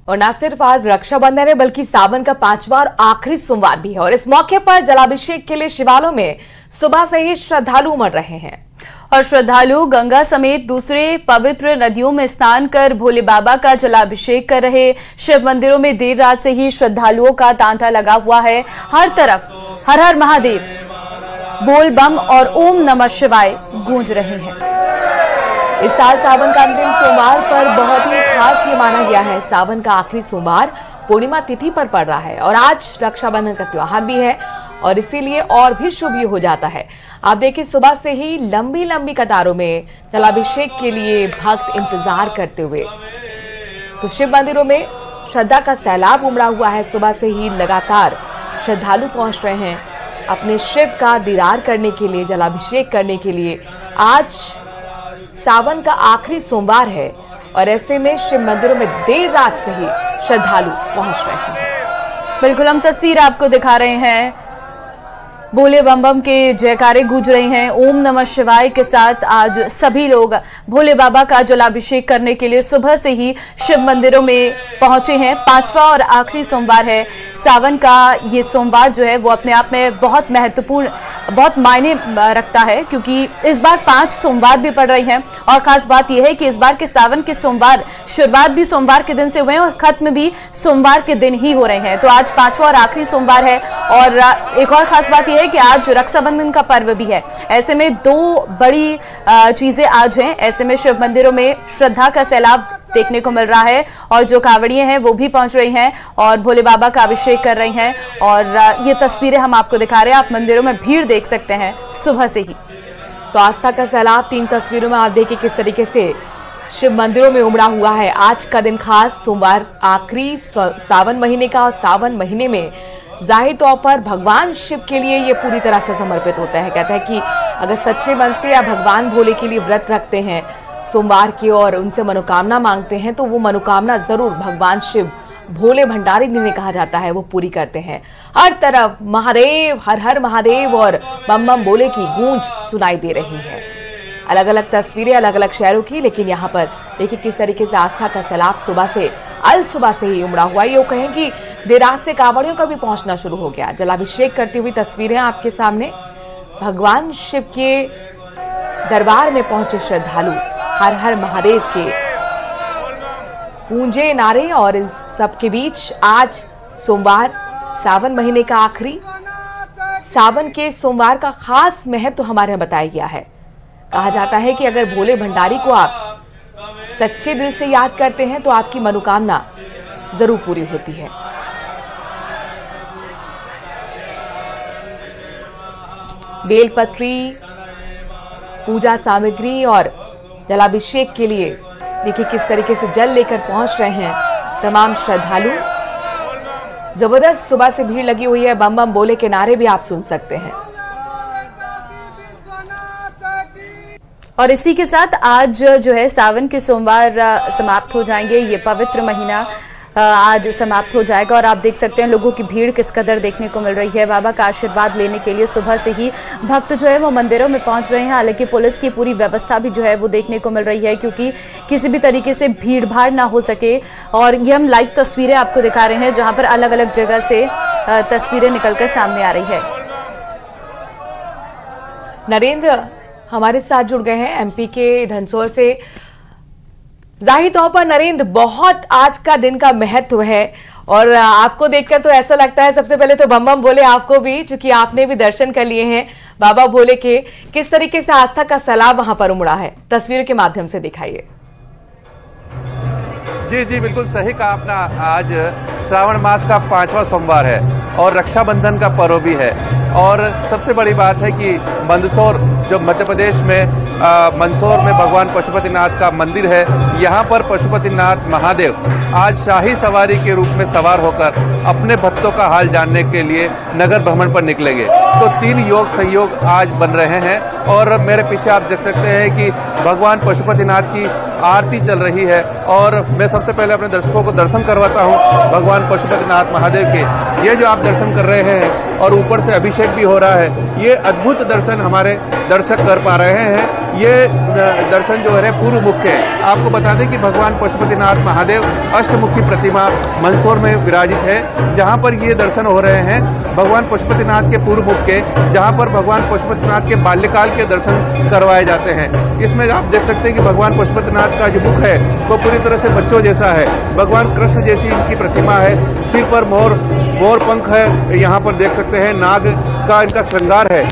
और न सिर्फ आज रक्षाबंधन है बल्कि सावन का 5वां और आखिरी सोमवार भी है और इस मौके पर जलाभिषेक के लिए शिवालयों में सुबह से ही श्रद्धालु उमड़ रहे हैं और श्रद्धालु गंगा समेत दूसरे पवित्र नदियों में स्नान कर भोले बाबा का जलाभिषेक कर रहे। शिव मंदिरों में देर रात से ही श्रद्धालुओं का तांता लगा हुआ है। हर तरफ हर हर महादेव, बोल बम और ओम नमः शिवाय गूंज रहे हैं। इस साल सावन का अंतिम सोमवार पर बहुत ही खास ये माना गया है। सावन का आखिरी सोमवार पूर्णिमा तिथि पर पड़ रहा है और आज रक्षाबंधन का त्योहार भी है और इसीलिए और भी शुभ ये हो जाता है। आप देखिए सुबह से ही लंबी लंबी कतारों में जलाभिषेक के लिए भक्त इंतजार करते हुए तो शिव मंदिरों में श्रद्धा का सैलाब उमड़ा हुआ है। सुबह से ही लगातार श्रद्धालु पहुंच रहे हैं अपने शिव का दीदार करने के लिए, जलाभिषेक करने के लिए। आज सावन का आखिरी सोमवार है और ऐसे में शिव मंदिरों में देर रात से ही श्रद्धालु पहुंच रहे हैं। बिल्कुल हम तस्वीर आपको दिखा रहे हैं। भोले बम बम के जयकारे गूंज रहे हैं। ओम नमः शिवाय के साथ आज सभी लोग भोले बाबा का जलाभिषेक करने के लिए सुबह से ही शिव मंदिरों में पहुंचे हैं। 5वां और आखिरी सोमवार है। सावन का ये सोमवार जो है वो अपने आप में बहुत महत्वपूर्ण, बहुत मायने रखता है क्योंकि इस बार 5 सोमवार भी पड़ रही हैं और खास बात यह है कि इस बार के सावन के सोमवार शुरुआत भी सोमवार के दिन से हुए हैं और खत्म भी सोमवार के दिन ही हो रहे हैं। तो आज 5वां और आखिरी सोमवार है और एक और खास बात यह है कि आज रक्षाबंधन का पर्व भी है। ऐसे में 2 बड़ी चीजें आज हैं। ऐसे में शिव मंदिरों में श्रद्धा का सैलाब देखने को मिल रहा है और जो कांवड़िए हैं वो भी पहुंच रही हैं और भोले बाबा का अभिषेक कर रही हैं और ये तस्वीरें हम आपको दिखा रहे हैं। आप मंदिरों में भीड़ देख सकते हैं सुबह से ही। तो आस्था का सैलाब 3 तस्वीरों में आप देखिए किस तरीके से शिव मंदिरों में उमड़ा हुआ है। आज का दिन खास सोमवार, आखिरी सावन महीने का और सावन महीने में जाहिर तौर पर भगवान शिव के लिए ये पूरी तरह से समर्पित होता है। कहता है कि अगर सच्चे मन से या भगवान भोले के लिए व्रत रखते हैं सोमवार की और उनसे मनोकामना मांगते हैं तो वो मनोकामना जरूर भगवान शिव, भोले भंडारी जिन्हें कहा जाता है, वो पूरी करते हैं। हर तरफ महादेव, हर हर महादेव और बम बम बोले की गूंज सुनाई दे रही है। अलग अलग तस्वीरें अलग अलग शहरों की, लेकिन यहाँ पर देखिए किस तरीके से आस्था का सैलाब सुबह से ही उमड़ा हुआ। ये कहें कि देर रात से कांवड़ियों का भी पहुंचना शुरू हो गया। जलाभिषेक करती हुई तस्वीरें आपके सामने। भगवान शिव के दरबार में पहुंचे श्रद्धालु हर हर महादेव के गूंजे नारे और इस सब के बीच आज सोमवार, सावन महीने का आखिरी, सावन के सोमवार का खास महत्व हमारे यहाँ बताया गया है। कहा जाता है कि अगर भोले भंडारी को आप सच्चे दिल से याद करते हैं तो आपकी मनोकामना जरूर पूरी होती है। बेलपत्री, पूजा सामग्री और जलाभिषेक के लिए देखिए किस तरीके से जल लेकर पहुंच रहे हैं तमाम श्रद्धालु। जबरदस्त सुबह से भीड़ लगी हुई है। बम बम बोले के नारे भी आप सुन सकते हैं। और इसी के साथ आज जो है सावन के सोमवार समाप्त हो जाएंगे। ये पवित्र महीना आज समाप्त हो जाएगा और आप देख सकते हैं लोगों की भीड़ किस कदर देखने को मिल रही है। बाबा का आशीर्वाद लेने के लिए सुबह से ही भक्त जो है वो मंदिरों में पहुंच रहे हैं। हालांकि पुलिस की पूरी व्यवस्था भी जो है वो देखने को मिल रही है क्योंकि किसी भी तरीके से भीड़ भाड़ ना हो सके। और ये हम लाइव तस्वीरें आपको दिखा रहे हैं जहाँ पर अलग अलग जगह से तस्वीरें निकलकर सामने आ रही है। नरेंद्र हमारे साथ जुड़ गए हैं एमपी के धनसोर से। जाहिर तौर पर नरेंद्र, बहुत आज का दिन का महत्व है और आपको देखकर तो ऐसा लगता है सबसे पहले तो बम बम बोले आपको भी, क्योंकि आपने भी दर्शन कर लिए हैं बाबा भोले के। किस तरीके से आस्था का सैलाब वहां पर उमड़ा है, तस्वीरों के माध्यम से दिखाइए। जी बिल्कुल सही कहा आपने। आज श्रावण मास का 5वां सोमवार है और रक्षाबंधन का पर्व भी है। और सबसे बड़ी बात है कि मंदसौर जो मध्य प्रदेश में मंदसौर में भगवान पशुपतिनाथ का मंदिर है, यहाँ पर पशुपतिनाथ महादेव आज शाही सवारी के रूप में सवार होकर अपने भक्तों का हाल जानने के लिए नगर भ्रमण पर निकलेंगे। तो 3 योग संयोग आज बन रहे हैं और मेरे पीछे आप देख सकते हैं कि भगवान पशुपतिनाथ की आरती चल रही है और मैं सबसे पहले अपने दर्शकों को दर्शन करवाता हूँ भगवान पशुपतिनाथ महादेव के। ये जो आप दर्शन कर रहे हैं और ऊपर से अभिषेक भी हो रहा है, ये अद्भुत दर्शन हमारे दर्शक कर पा रहे हैं। ये दर्शन जो है पूर्व मुख्य है। आपको बता दें कि भगवान पशुपतिनाथ महादेव अष्टमुखी प्रतिमा मंदसौर में विराजित है, जहां पर ये दर्शन हो रहे हैं भगवान पशुपतिनाथ के पूर्व मुख के, जहां पर भगवान पशुपतिनाथ के बाल्यकाल के दर्शन करवाए जाते हैं। इसमें आप देख सकते हैं कि भगवान पशुपतिनाथ का जो मुख है वो पूरी तरह से बच्चों जैसा है। भगवान कृष्ण जैसी इनकी प्रतिमा है, सिर पर मोर पंख है, यहाँ पर देख सकते हैं नाग का इनका श्रृंगार है।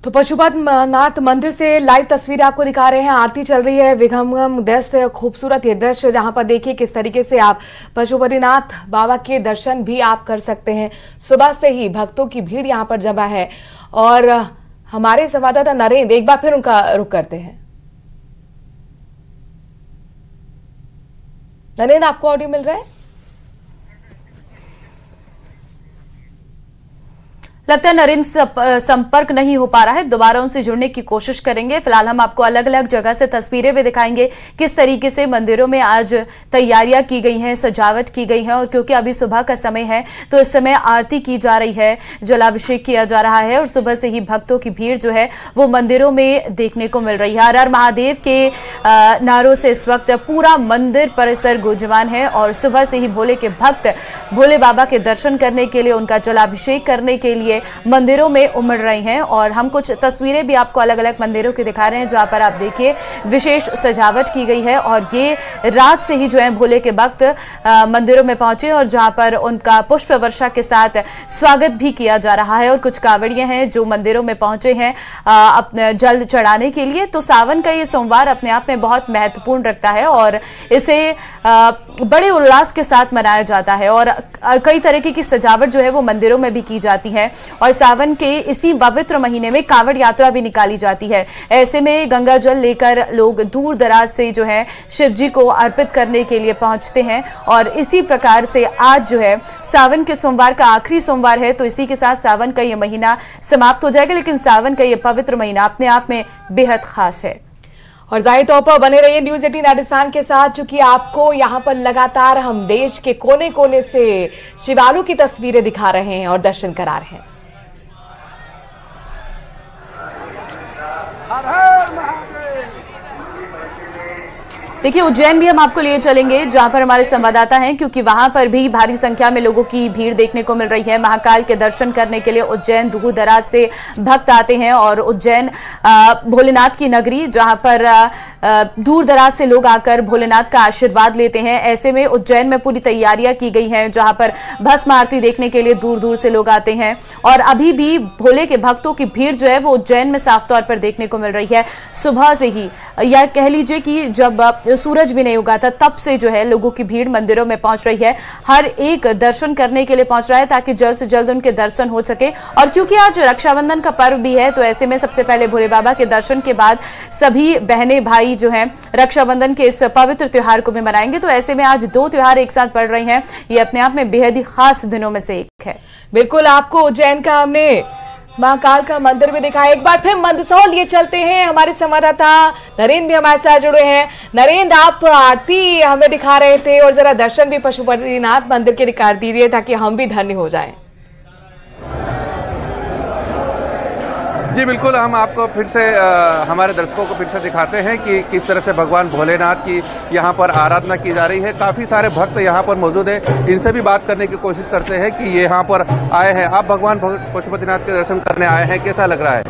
तो पशुपतिनाथ मंदिर से लाइव तस्वीर आपको दिखा रहे हैं। आरती चल रही है, विघम दृश्य, खूबसूरत ये दृश्य, जहां पर देखिए किस तरीके से आप पशुपतिनाथ बाबा के दर्शन भी आप कर सकते हैं। सुबह से ही भक्तों की भीड़ यहां पर जमा है और हमारे संवाददाता नरेंद्र एक बार फिर उनका रुख करते हैं। नरेंद्र, आपको ऑडियो मिल रहा है? लगता है नरेंद्र संपर्क नहीं हो पा रहा है, दोबारा उनसे जुड़ने की कोशिश करेंगे। फिलहाल हम आपको अलग अलग जगह से तस्वीरें भी दिखाएंगे किस तरीके से मंदिरों में आज तैयारियां की गई हैं, सजावट की गई है। और क्योंकि अभी सुबह का समय है तो इस समय आरती की जा रही है, जलाभिषेक किया जा रहा है और सुबह से ही भक्तों की भीड़ जो है वो मंदिरों में देखने को मिल रही है। हर हर महादेव के नारों से इस वक्त पूरा मंदिर परिसर गूंजमान है और सुबह से ही भोले के भक्त भोले बाबा के दर्शन करने के लिए, उनका जलाभिषेक करने के लिए मंदिरों में उमड़ रहे हैं। और हम कुछ तस्वीरें भी आपको अलग अलग मंदिरों की दिखा रहे हैं जहां पर आप देखिए विशेष सजावट की गई है और ये रात से ही जो है भोले के भक्त मंदिरों में पहुंचे और जहां पर उनका पुष्प वर्षा के साथ स्वागत भी किया जा रहा है। और कुछ कांवड़िए हैं जो मंदिरों में पहुंचे हैं अपने जल चढ़ाने के लिए। तो सावन का ये सोमवार अपने आप में बहुत महत्वपूर्ण रखता है और इसे बड़े उल्लास के साथ मनाया जाता है और कई तरीके की सजावट जो है वो मंदिरों में भी की जाती है। और सावन के इसी पवित्र महीने में कांवड़ यात्रा भी निकाली जाती है। ऐसे में गंगा जल लेकर लोग दूर दराज से जो है शिव जी को अर्पित करने के लिए पहुंचते हैं। और इसी प्रकार से आज जो है सावन के सोमवार का आखिरी सोमवार है, तो इसी के साथ सावन का ये महीना समाप्त हो जाएगा। लेकिन सावन का ये पवित्र महीना अपने आप में बेहद खास है। और जाहिर तौर पर बने रहिए न्यूज 18 राजस्थान के साथ, चूंकि आपको यहाँ पर लगातार हम देश के कोने कोने से शिवालयों की तस्वीरें दिखा रहे हैं और दर्शन करा रहे हैं। देखिए उज्जैन भी हम आपको लिए चलेंगे जहां पर हमारे संवाददाता हैं, क्योंकि वहां पर भी भारी संख्या में लोगों की भीड़ देखने को मिल रही है। महाकाल के दर्शन करने के लिए उज्जैन दूर दराज से भक्त आते हैं और उज्जैन भोलेनाथ की नगरी, जहां पर दूर दराज से लोग आकर भोलेनाथ का आशीर्वाद लेते हैं। ऐसे में उज्जैन में पूरी तैयारियां की गई हैं जहां पर भस्म आरती देखने के लिए दूर दूर से लोग आते हैं। और अभी भी भोले के भक्तों की भीड़ जो है वो उज्जैन में साफ तौर पर देखने को मिल रही है। सुबह से ही, या कह लीजिए कि जब सूरज भी नहीं उगा था तब से जो है लोगों की भीड़ मंदिरों में पहुंच रही है। हर एक दर्शन करने के लिए पहुंच रहा है ताकि जल्द से जल्द उनके दर्शन हो सके। और क्योंकि आज रक्षाबंधन का पर्व भी है तो ऐसे में सबसे पहले भोले बाबा के दर्शन के बाद सभी बहनें भाई जो हैं रक्षाबंधन के इस पवित्र त्योहार को भी मनाएंगे। तो ऐसे में आज दो त्योहार एक साथ पड़ रहे हैं, ये अपने आप में बेहद ही खास दिनों में से एक है। बिल्कुल, आपको उज्जैन का हमने महाकाल का मंदिर भी दिखाया। एक बार फिर मंदसौर लिए चलते हैं, हमारे संवाददाता नरेंद्र भी हमारे साथ जुड़े हैं। नरेंद्र, आप आरती हमें दिखा रहे थे और जरा दर्शन भी पशुपतिनाथ मंदिर के दिखा दीजिए ताकि हम भी धन्य हो जाएं। जी बिल्कुल, हम आपको फिर से हमारे दर्शकों को फिर से दिखाते हैं कि किस तरह से भगवान भोलेनाथ की यहाँ पर आराधना की जा रही है। काफ़ी सारे भक्त यहाँ पर मौजूद हैं, इनसे भी बात करने की कोशिश करते हैं कि ये यहाँ पर आए हैं। आप भगवान पशुपतिनाथ के दर्शन करने आए हैं, कैसा लग रहा है?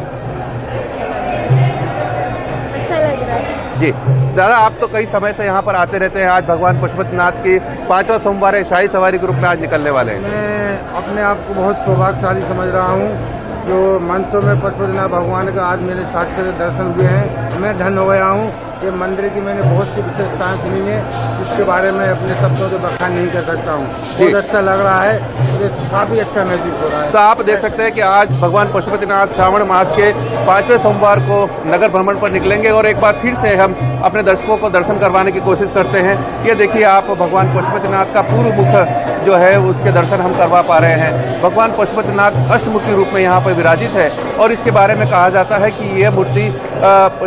अच्छा लग रहा है जी। दादा, आप तो कई समय से यहाँ पर आते रहते हैं, आज भगवान पशुपतिनाथ की 5वां सोमवार है, शाही सवारी ग्रुप में आज निकलने वाले हैं। मैं अपने आप को बहुत सौभाग्यशाली समझ रहा हूँ जो मंदसौर में पशुपतिनाथ भगवान का आज मेरे साक्षी दर्शन हुए हैं। मैं धन्य हो गया हूँ। ये मंदिर की मैंने बहुत सी विशेषताएं सुनी है, जिसके बारे में अपने शब्दों से बखान नहीं कर सकता हूँ। बहुत अच्छा लग रहा है, मुझे काफी अच्छा महसूस हो रहा है। तो आप देख सकते हैं कि आज भगवान पशुपतिनाथ श्रावण मास के 5वें सोमवार को नगर भ्रमण पर निकलेंगे और एक बार फिर से हम अपने दर्शकों को दर्शन करवाने की कोशिश करते हैं। ये देखिए, आप भगवान पशुपतिनाथ का पूर्व मुख जो है उसके दर्शन हम करवा पा रहे हैं। भगवान पशुपतिनाथ अष्टमुखी रूप में यहाँ पर विराजित है और इसके बारे में कहा जाता है कि यह मूर्ति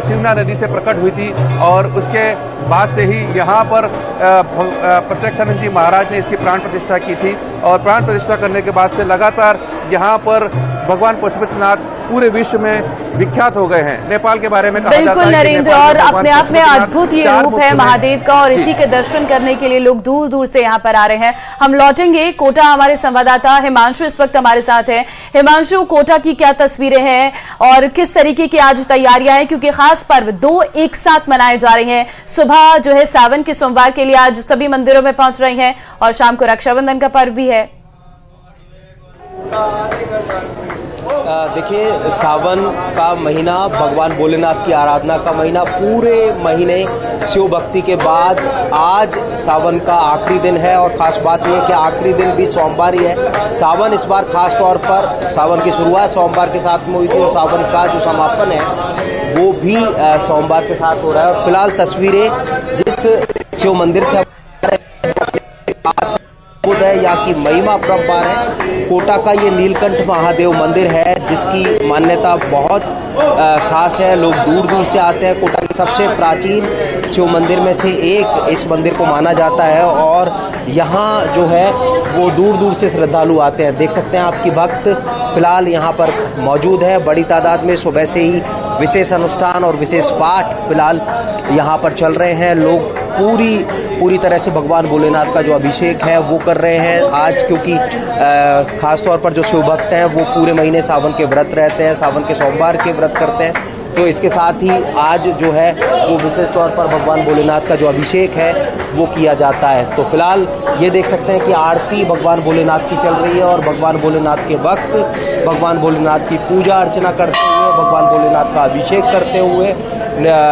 शिवना नदी से प्रकट हुई थी और उसके बाद से ही यहाँ पर प्रत्यक्षानंद जी महाराज ने इसकी प्राण प्रतिष्ठा की थी और प्राण प्रतिष्ठा करने के बाद से लगातार यहाँ पर भगवान पशुपतिनाथ पूरे विश्व में विख्यात हो गए हैं। नेपाल के बारे में कहा जाता है बिल्कुल नरेंद्र, और अपने आप में अद्भुत ये रूप है महादेव का और इसी के दर्शन करने के लिए लोग दूर दूर से यहाँ पर आ रहे हैं। हम लौटेंगे कोटा, हमारे संवाददाता हिमांशु इस वक्त हमारे साथ है। हिमांशु, कोटा की क्या तस्वीरें हैं और किस तरीके की आज तैयारियां हैं, क्योंकि खास पर्व 2 एक साथ मनाए जा रहे हैं। सुबह जो है सावन के सोमवार के लिए आज सभी मंदिरों में पहुंच रहे हैं और शाम को रक्षाबंधन का पर्व भी है। देखिए, सावन का महीना भगवान भोलेनाथ की आराधना का महीना, पूरे महीने शिव भक्ति के बाद आज सावन का आखिरी दिन है और ख़ास बात यह है कि आखिरी दिन भी सोमवार ही है। सावन इस बार खास तौर पर सावन की शुरुआत सोमवार के साथ में हुई थी और सावन का जो समापन है वो भी सोमवार के साथ हो रहा है। और फिलहाल तस्वीरें जिस शिव मंदिर से है, यहाँ की महिमा अपरंपार है। कोटा का ये नीलकंठ महादेव मंदिर है जिसकी मान्यता बहुत खास है। लोग दूर दूर से आते हैं। कोटा के सबसे प्राचीन शिव मंदिर में से एक इस मंदिर को माना जाता है और यहाँ जो है वो दूर दूर से श्रद्धालु आते हैं। देख सकते हैं आपकी भक्त फिलहाल यहाँ पर मौजूद है बड़ी तादाद में। सुबह से ही विशेष अनुष्ठान और विशेष पाठ फिलहाल यहाँ पर चल रहे हैं। लोग पूरी तरह से भगवान भोलेनाथ का जो अभिषेक है वो कर रहे हैं आज, क्योंकि खास तौर पर जो शिव भक्त हैं वो पूरे महीने सावन के व्रत रहते हैं, सावन के सोमवार के व्रत करते हैं। तो इसके साथ ही आज जो है वो विशेष तौर पर भगवान भोलेनाथ का जो अभिषेक है वो किया जाता है। तो फिलहाल ये देख सकते हैं कि आरती भगवान भोलेनाथ की चल रही है और भगवान भोलेनाथ के भक्त भगवान भोलेनाथ की पूजा अर्चना करते हुए, भगवान भोलेनाथ का अभिषेक करते हुए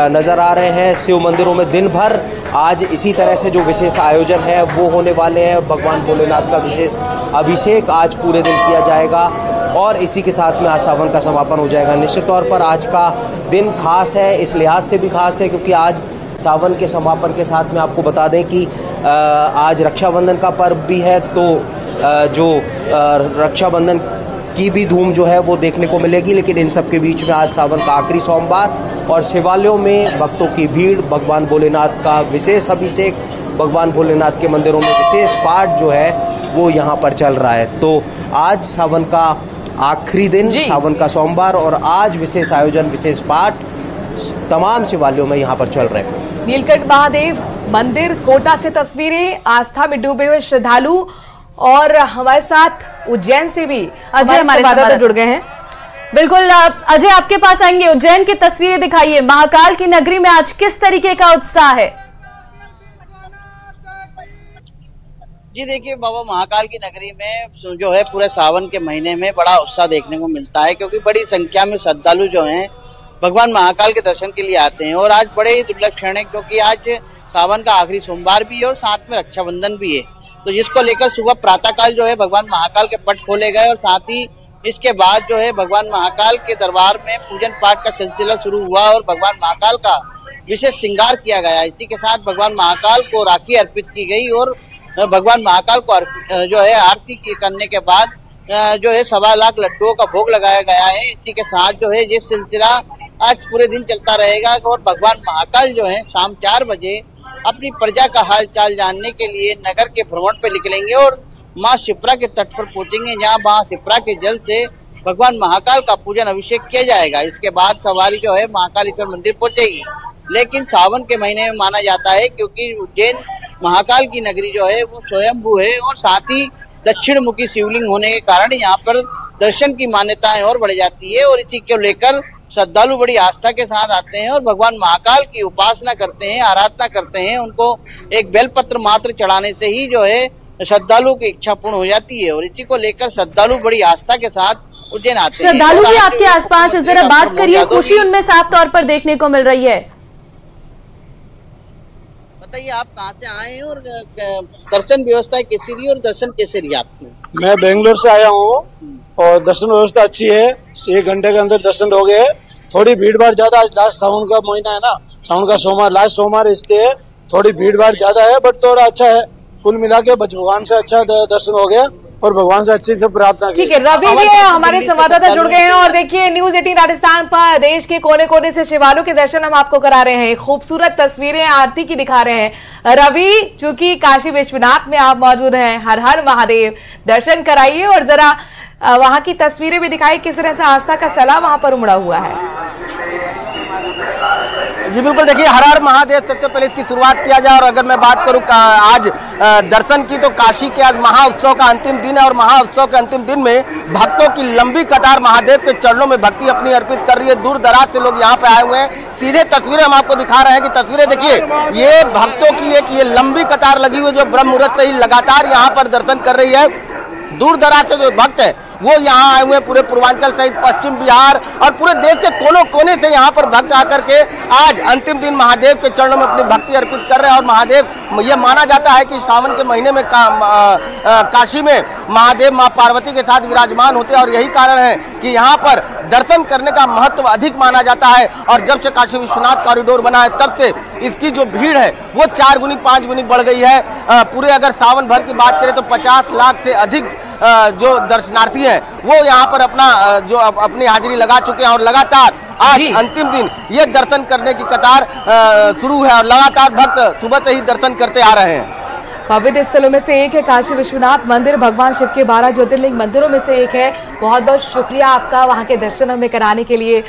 नजर आ रहे हैं। शिव मंदिरों में दिन भर आज इसी तरह से जो विशेष आयोजन है वो होने वाले हैं। भगवान भोलेनाथ का विशेष अभिषेक आज पूरे दिन किया जाएगा और इसी के साथ में आज सावन का समापन हो जाएगा। निश्चित तौर पर आज का दिन खास है, इस लिहाज से भी खास है क्योंकि आज सावन के समापन के साथ में आपको बता दें कि आज रक्षाबंधन का पर्व भी है। तो जो रक्षाबंधन की भी धूम जो है वो देखने को मिलेगी। लेकिन इन सब के बीच में आज सावन का आखिरी सोमवार और शिवालयों में भक्तों की भीड़, भगवान भोलेनाथ का विशेष अभिषेक, भगवान भोलेनाथ के मंदिरों में विशेष पाठ जो है वो यहाँ पर चल रहा है। तो आज सावन का आखिरी दिन, सावन का सोमवार और आज विशेष आयोजन, विशेष पाठ तमाम शिवालयों में यहाँ पर चल रहे हैं। नीलकंठ महादेव मंदिर कोटा से तस्वीरें, आस्था में डूबे हुए श्रद्धालु। और हमारे साथ उज्जैन से भी अजय हमारे साथ जुड़ गए हैं। बिल्कुल अजय, आपके पास आएंगे। उज्जैन की तस्वीरें दिखाइए। महाकाल की नगरी में आज किस तरीके का उत्साह है? जी देखिए, बाबा महाकाल की नगरी में जो है पूरे सावन के महीने में बड़ा उत्साह देखने को मिलता है क्योंकि बड़ी संख्या में श्रद्धालु जो हैं भगवान महाकाल के दर्शन के लिए आते हैं। और आज बड़े ही दुर्लभ क्षण है क्योंकि आज सावन का आखिरी सोमवार भी है और साथ में रक्षाबंधन भी है। तो जिसको लेकर सुबह प्रातःकाल जो है भगवान महाकाल के पट खोले गए और साथ ही इसके बाद जो है भगवान महाकाल के दरबार में पूजन पाठ का सिलसिला शुरू हुआ और भगवान महाकाल का विशेष श्रृंगार किया गया। इसी के साथ भगवान महाकाल को राखी अर्पित की गई और भगवान महाकाल को जो है आरती करने के बाद जो है 1.25 लाख लड्डुओं का भोग लगाया गया है। इसी के साथ जो है ये सिलसिला आज पूरे दिन चलता रहेगा और भगवान महाकाल जो है शाम 4 बजे अपनी प्रजा का हाल चाल जानने के लिए नगर के भ्रमण पर निकलेंगे और माँ शिप्रा के तट पर पहुंचेंगे, जहाँ माँ शिप्रा के जल से भगवान महाकाल का पूजन अभिषेक किया जाएगा। इसके बाद सवारी जो है महाकालेश्वर मंदिर पहुंचेगी। लेकिन सावन के महीने में माना जाता है क्योंकि उज्जैन महाकाल की नगरी जो है वो स्वयंभू है और साथ ही दक्षिण मुखी शिवलिंग होने के कारण यहाँ पर दर्शन की मान्यताएं और बढ़ जाती है और इसी को लेकर श्रद्धालु बड़ी आस्था के साथ आते हैं और भगवान महाकाल की उपासना करते हैं, आराधना करते हैं। उनको एक बेलपत्र मात्र चढ़ाने से ही जो है श्रद्धालु की इच्छा पूर्ण हो जाती है और इसी को लेकर श्रद्धालु बड़ी आस्था के साथ उज्जैन आते हैं। श्रद्धालु भी आपके आसपास है, जरा बात करिए, खुशी उनमें साफ तौर पर देखने को मिल रही है। बताइए आप कहाँ से आए हैं और दर्शन व्यवस्था कैसी रही और दर्शन कैसे रही आपकी? मैं बेंगलोर से आया हूँ और दर्शन व्यवस्था अच्छी है। 1 घंटे के अंदर दर्शन हो गए। थोड़ी भीड़ भाड़ ज्यादा, आज लास्ट सावन का महीना है ना, सावन का सोमवार लास्ट सोमवार, इसलिए थोड़ी भीड़ भाड़ ज्यादा है बट थोड़ा अच्छा है, कुल मिला के भगवान से अच्छा दर्शन हो गया और भगवान से अच्छे से प्रार्थना की। ठीक है, रवि जी हमारे संवाददाता जुड़ गए हैं और देखिए न्यूज 18 राजस्थान पर देश के कोने कोने से शिवालयों के दर्शन हम आपको करा रहे हैं। खूबसूरत तस्वीरें आरती की दिखा रहे हैं। रवि, चूंकि काशी विश्वनाथ में आप मौजूद हैं, हर हर महादेव, दर्शन कराइए और जरा वहां की तस्वीरें भी दिखाई, किस तरह से आस्था का सैलाब वहां पर उमड़ा हुआ है। जी बिल्कुल, देखिए हर हर महादेव। सबसे पहले इसकी शुरुआत किया जाए और अगर मैं बात करूं आज दर्शन की, तो काशी के आज महाउत्सव का अंतिम दिन है और महाउत्सव के अंतिम दिन में भक्तों की लंबी कतार महादेव के चरणों में भक्ति अपनी अर्पित कर रही है। दूर दराज से लोग यहाँ पे आए हुए हैं। सीधे तस्वीरें हम आपको दिखा रहे हैं कि तस्वीरें देखिए, ये भक्तों की एक ये लंबी कतार लगी हुई जो ब्रह्म मुहूर्त से ही लगातार यहाँ पर दर्शन कर रही है। दूर दराज से जो भक्त है वो यहाँ आए हुए, पूरे पूर्वांचल सहित पश्चिम बिहार और पूरे देश के कोनों कोने से यहाँ पर भक्त आकर के आज अंतिम दिन महादेव के चरणों में अपनी भक्ति अर्पित कर रहे हैं। और महादेव, ये माना जाता है कि सावन के महीने में काशी में महादेव माँ पार्वती के साथ विराजमान होते हैं और यही कारण है कि यहाँ पर दर्शन करने का महत्व अधिक माना जाता है। और जब से काशी विश्वनाथ कॉरिडोर बना है तब से इसकी जो भीड़ है वो 4 गुनी 5 गुनी बढ़ गई है। पूरे अगर सावन भर की बात करें तो 50 लाख से अधिक जो दर्शनार्थी हैं वो यहाँ पर अपनी हाजिरी लगा चुके हैं और लगातार आज अंतिम दिन ये दर्शन करने की कतार शुरू है और लगातार भक्त सुबह से ही दर्शन करते आ रहे हैं। पवित्र स्थलों में से एक है काशी विश्वनाथ मंदिर, भगवान शिव के 12 ज्योतिर्लिंग मंदिरों में से एक है। बहुत बहुत शुक्रिया आपका वहां के दर्शन हमें कराने के लिए।